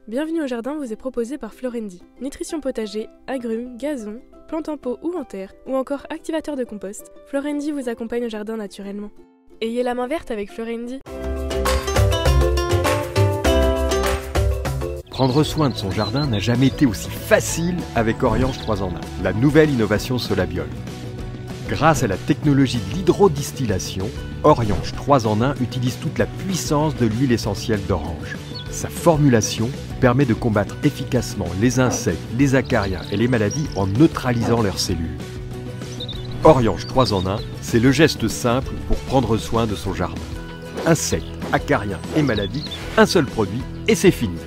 Bienvenue au jardin vous est proposé par Florendi. Nutrition potager, agrumes, gazon, plantes en pot ou en terre, ou encore activateur de compost, Florendi vous accompagne au jardin naturellement. Ayez la main verte avec Florendi. Prendre soin de son jardin n'a jamais été aussi facile avec Oriange 3 en 1, la nouvelle innovation Solabiol. Grâce à la technologie de l'hydrodistillation, Oriange 3 en 1 utilise toute la puissance de l'huile essentielle d'orange. Sa formulation permet de combattre efficacement les insectes, les acariens et les maladies en neutralisant leurs cellules. Oriange 3 en 1, c'est le geste simple pour prendre soin de son jardin. Insectes, acariens et maladies, un seul produit et c'est fini.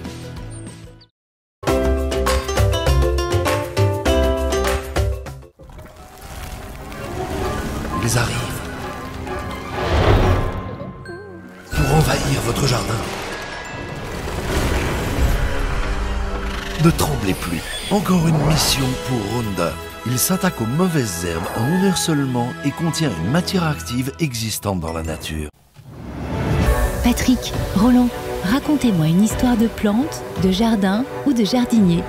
Ils arrivent pour envahir votre jardin. Ne tremblez plus. Encore une mission pour Roundup. Il s'attaque aux mauvaises herbes en 1 heure seulement et contient une matière active existante dans la nature. Patrick, Roland, racontez-moi une histoire de plante, de jardin ou de jardinier.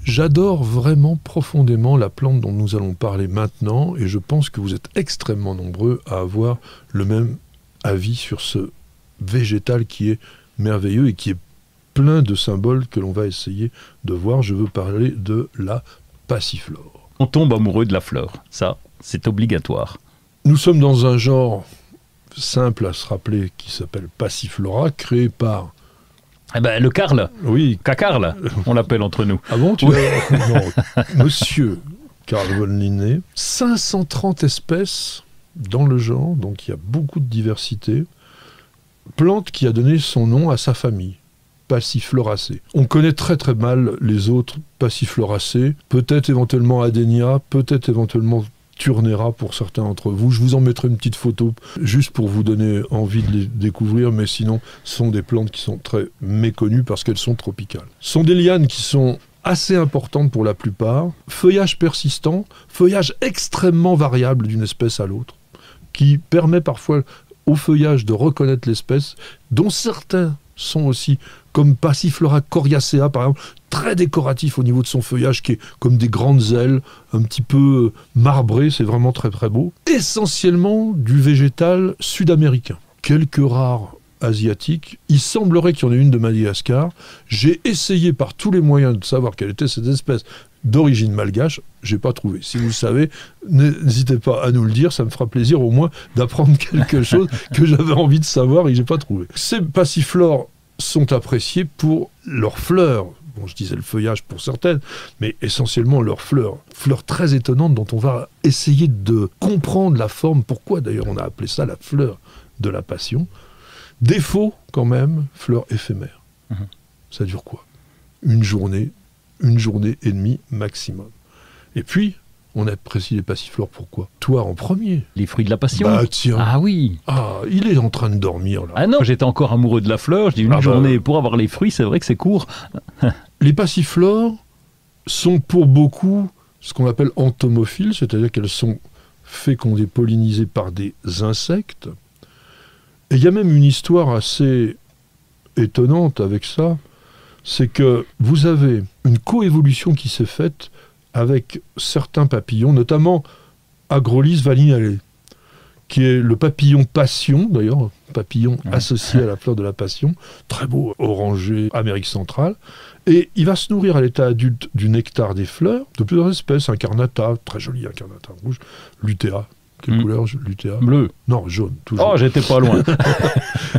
J'adore vraiment profondément la plante dont nous allons parler maintenant et je pense que vous êtes extrêmement nombreux à avoir le même avis sur ce végétal qui est merveilleux et qui est plein de symboles que l'on va essayer de voir. Je veux parler de la passiflore. On tombe amoureux de la fleur, ça, c'est obligatoire. Nous sommes dans un genre simple à se rappeler qui s'appelle Passiflora, créé par... Eh ben, le Carl, Oui. Cacarl, on l'appelle entre nous. Ah bon, non, Monsieur Carl von Linné. 530 espèces dans le genre, donc il y a beaucoup de diversité. Plante qui a donné son nom à sa famille, Passifloracées. On connaît très très mal les autres Passifloracées, peut-être éventuellement Adenia, peut-être éventuellement Turnera pour certains d'entre vous. Je vous en mettrai une petite photo juste pour vous donner envie de les découvrir, mais sinon, ce sont des plantes qui sont très méconnues parce qu'elles sont tropicales. Ce sont des lianes qui sont assez importantes pour la plupart, feuillage persistant, feuillage extrêmement variable d'une espèce à l'autre, qui permet parfois au feuillage de reconnaître l'espèce, dont certains sont aussi, comme Passiflora coriacea par exemple, très décoratif au niveau de son feuillage, qui est comme des grandes ailes, un petit peu marbrées, c'est vraiment très très beau. Essentiellement du végétal sud-américain. Quelques rares asiatiques. Il semblerait qu'il y en ait une de Madagascar. J'ai essayé par tous les moyens de savoir quelle était cette espèce d'origine malgache, j'ai pas trouvé. Si vous le savez, n'hésitez pas à nous le dire, ça me fera plaisir au moins d'apprendre quelque chose que j'avais envie de savoir et que j'ai pas trouvé. Ces passiflores sont appréciés pour leurs fleurs. Bon, je disais le feuillage pour certaines, mais essentiellement leurs fleurs. Fleurs très étonnantes dont on va essayer de comprendre la forme. Pourquoi d'ailleurs on a appelé ça la fleur de la passion. Défaut quand même, fleurs éphémères. Ça dure quoi ? Une journée et demie maximum. Et puis, on apprécie les passiflores, pourquoi ? Toi en premier. Les fruits de la passion. Bah tiens. Ah oui. Ah, il est en train de dormir là. Ah non, j'étais encore amoureux de la fleur, je dis une journée pour avoir les fruits, c'est vrai que c'est court. Les passiflores sont pour beaucoup ce qu'on appelle entomophiles, c'est-à-dire qu'elles sont fécondées, pollinisées par des insectes. Et il y a même une histoire assez étonnante avec ça, c'est que vous avez une coévolution qui s'est faite avec certains papillons, notamment Agrolis valinale, qui est le papillon passion, d'ailleurs, papillon associé à la fleur de la passion, très beau, orangé, Amérique centrale, et il va se nourrir à l'état adulte du nectar des fleurs, de plusieurs espèces, incarnata, très joli incarnata rouge, lutea. Quelle couleur, lutea ? Bleu. Non, jaune, toujours. Oh, j'étais pas loin.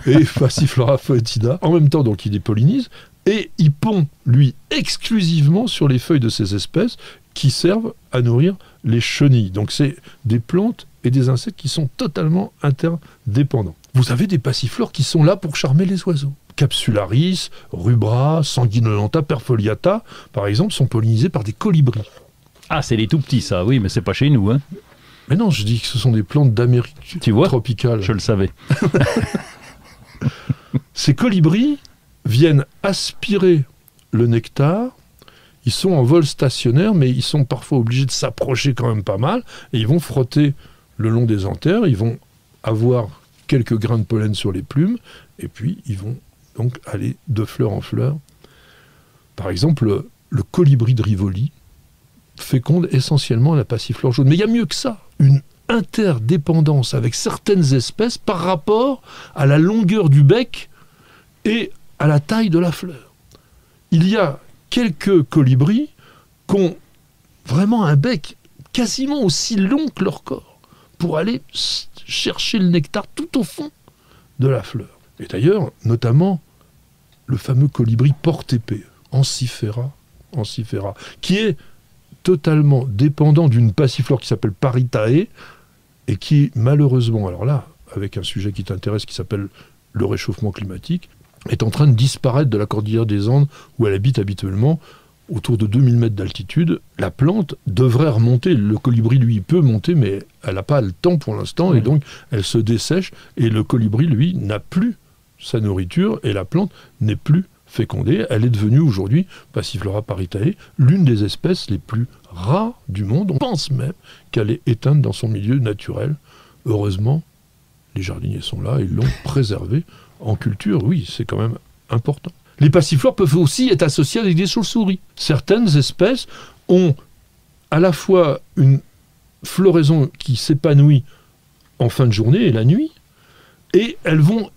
Et Passiflora foetida. En même temps, donc, il les pollinise, et il pond, lui, exclusivement sur les feuilles de ces espèces qui servent à nourrir les chenilles. Donc, c'est des plantes et des insectes qui sont totalement interdépendants. Vous avez des passiflores qui sont là pour charmer les oiseaux. Capsularis, rubra, sanguinolenta, perfoliata, par exemple, sont pollinisés par des colibris. Ah, c'est les tout petits, ça, oui, mais c'est pas chez nous, hein. Mais non, je dis que ce sont des plantes d'Amérique tropicale. Je le savais. Ces colibris viennent aspirer le nectar. Ils sont en vol stationnaire, mais ils sont parfois obligés de s'approcher quand même pas mal. Et ils vont frotter le long des anthères. Ils vont avoir quelques grains de pollen sur les plumes. Et puis, ils vont donc aller de fleur en fleur. Par exemple, le colibri de Rivoli féconde essentiellement la passiflore jaune. Mais il y a mieux que ça, une interdépendance avec certaines espèces par rapport à la longueur du bec et à la taille de la fleur. Il y a quelques colibris qui ont vraiment un bec quasiment aussi long que leur corps pour aller chercher le nectar tout au fond de la fleur. Et d'ailleurs, notamment, le fameux colibri porte-épée, Ancifera, qui est totalement dépendant d'une passiflore qui s'appelle Paritae et qui, malheureusement, alors là, avec un sujet qui t'intéresse qui s'appelle le réchauffement climatique, est en train de disparaître de la cordillère des Andes où elle habite habituellement, autour de 2000 mètres d'altitude. La plante devrait remonter. Le colibri, lui, peut monter, mais elle n'a pas le temps pour l'instant, et donc elle se dessèche, et le colibri, lui, n'a plus sa nourriture, et la plante n'est plus fécondée. Elle est devenue aujourd'hui, Passiflora paritae, l'une des espèces les plus rares du monde. On pense même qu'elle est éteinte dans son milieu naturel. Heureusement, les jardiniers sont là, ils l'ont préservée en culture. Oui, c'est quand même important. Les passiflores peuvent aussi être associés avec des chauves-souris. Certaines espèces ont à la fois une floraison qui s'épanouit en fin de journée et la nuit, et elles vont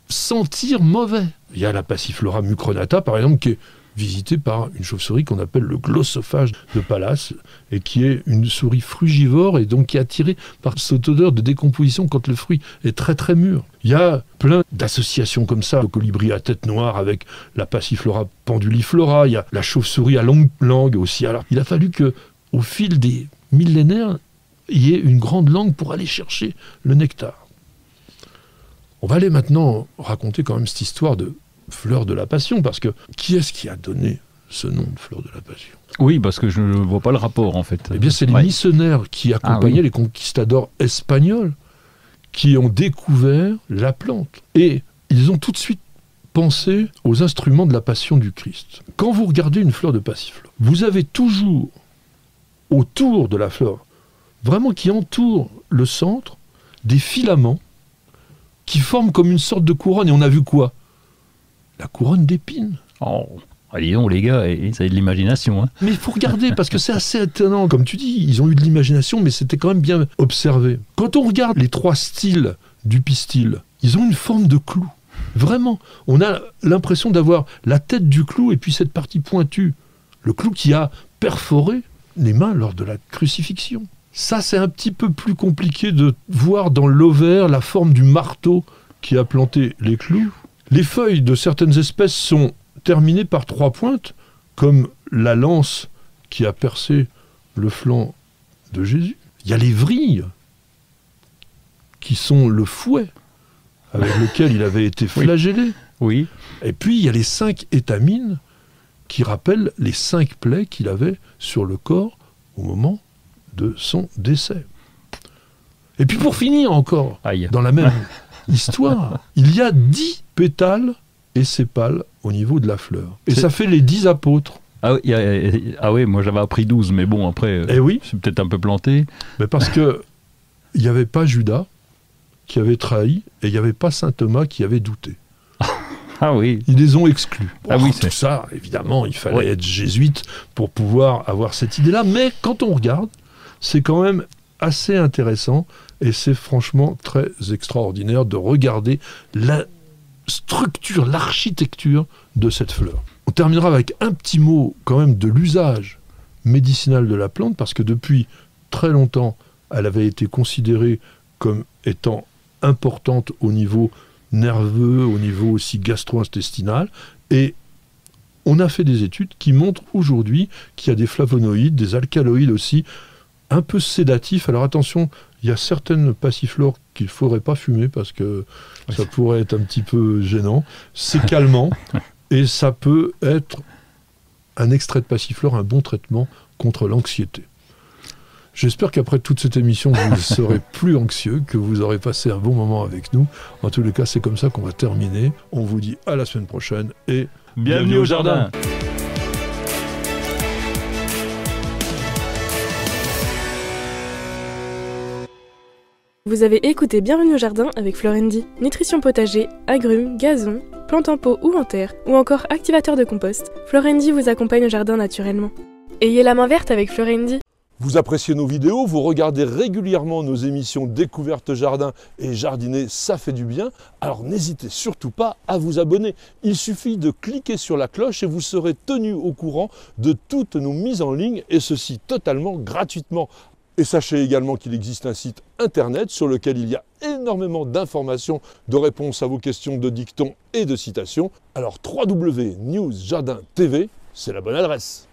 sentir mauvais. Il y a la Passiflora mucronata, par exemple, qui est visitée par une chauve-souris qu'on appelle le glossophage de Pallas, et qui est une souris frugivore, et donc qui est attirée par cette odeur de décomposition quand le fruit est très très mûr. Il y a plein d'associations comme ça. Le colibri à tête noire avec la Passiflora penduliflora, il y a la chauve-souris à longue langue aussi. Alors, il a fallu qu'au fil des millénaires, il y ait une grande langue pour aller chercher le nectar. On va aller maintenant raconter quand même cette histoire de fleur de la passion, parce que qui est-ce qui a donné ce nom de fleur de la passion? Oui, parce que je ne vois pas le rapport en fait. Eh bien, c'est les missionnaires qui accompagnaient les conquistadors espagnols qui ont découvert la plante. Et ils ont tout de suite pensé aux instruments de la passion du Christ. Quand vous regardez une fleur de passiflore, vous avez toujours autour de la fleur, vraiment qui entoure le centre, des filaments qui forment comme une sorte de couronne. Et on a vu quoi? La couronne d'épines. Oh, allez donc les gars, ça a de l'imagination. Hein. Mais il faut regarder, parce que c'est assez étonnant. Comme tu dis, ils ont eu de l'imagination, mais c'était quand même bien observé. Quand on regarde les trois styles du pistil, ils ont une forme de clou. Vraiment, on a l'impression d'avoir la tête du clou et puis cette partie pointue. Le clou qui a perforé les mains lors de la crucifixion. Ça, c'est un petit peu plus compliqué de voir dans l'ovaire la forme du marteau qui a planté les clous. Les feuilles de certaines espèces sont terminées par trois pointes, comme la lance qui a percé le flanc de Jésus. Il y a les vrilles, qui sont le fouet avec lequel il avait été flagellé. Oui. Et puis, il y a les 5 étamines qui rappellent les 5 plaies qu'il avait sur le corps au moment de son décès. Et puis, pour finir encore, dans la même histoire, il y a 10 pétales et sépales au niveau de la fleur. Et ça fait les 10 apôtres. Ah oui, moi j'avais appris 12, mais bon, après, c'est peut-être un peu planté. Mais parce que il n'y avait pas Judas qui avait trahi, et il n'y avait pas saint Thomas qui avait douté. Ah oui. Ils les ont exclus. Oui, tout ça, évidemment, il fallait être jésuite pour pouvoir avoir cette idée-là. Mais quand on regarde, c'est quand même assez intéressant, et c'est franchement très extraordinaire de regarder la structure, l'architecture de cette fleur. On terminera avec un petit mot quand même de l'usage médicinal de la plante, parce que depuis très longtemps, elle avait été considérée comme étant importante au niveau nerveux, au niveau aussi gastro-intestinal, et on a fait des études qui montrent aujourd'hui qu'il y a des flavonoïdes, des alcaloïdes aussi, un peu sédatifs. Alors attention, il y a certaines passiflores qu'il ne faudrait pas fumer parce que ça pourrait être un petit peu gênant. C'est calmant et ça peut être un extrait de passiflore, un bon traitement contre l'anxiété. J'espère qu'après toute cette émission, vous ne serez plus anxieux, que vous aurez passé un bon moment avec nous. En tous les cas, c'est comme ça qu'on va terminer. On vous dit à la semaine prochaine et bienvenue au jardin. Vous avez écouté Bienvenue au jardin avec Florendi. Nutrition potager, agrumes, gazon, plantes en pot ou en terre, ou encore activateur de compost, Florendi vous accompagne au jardin naturellement. Ayez la main verte avec Florendi. Vous appréciez nos vidéos, vous regardez régulièrement nos émissions Découverte Jardin et Jardiner, ça fait du bien. Alors n'hésitez surtout pas à vous abonner. Il suffit de cliquer sur la cloche et vous serez tenu au courant de toutes nos mises en ligne, et ceci totalement gratuitement. Et sachez également qu'il existe un site internet sur lequel il y a énormément d'informations, de réponses à vos questions, de dictons et de citations. Alors www.newsjardin.tv, c'est la bonne adresse.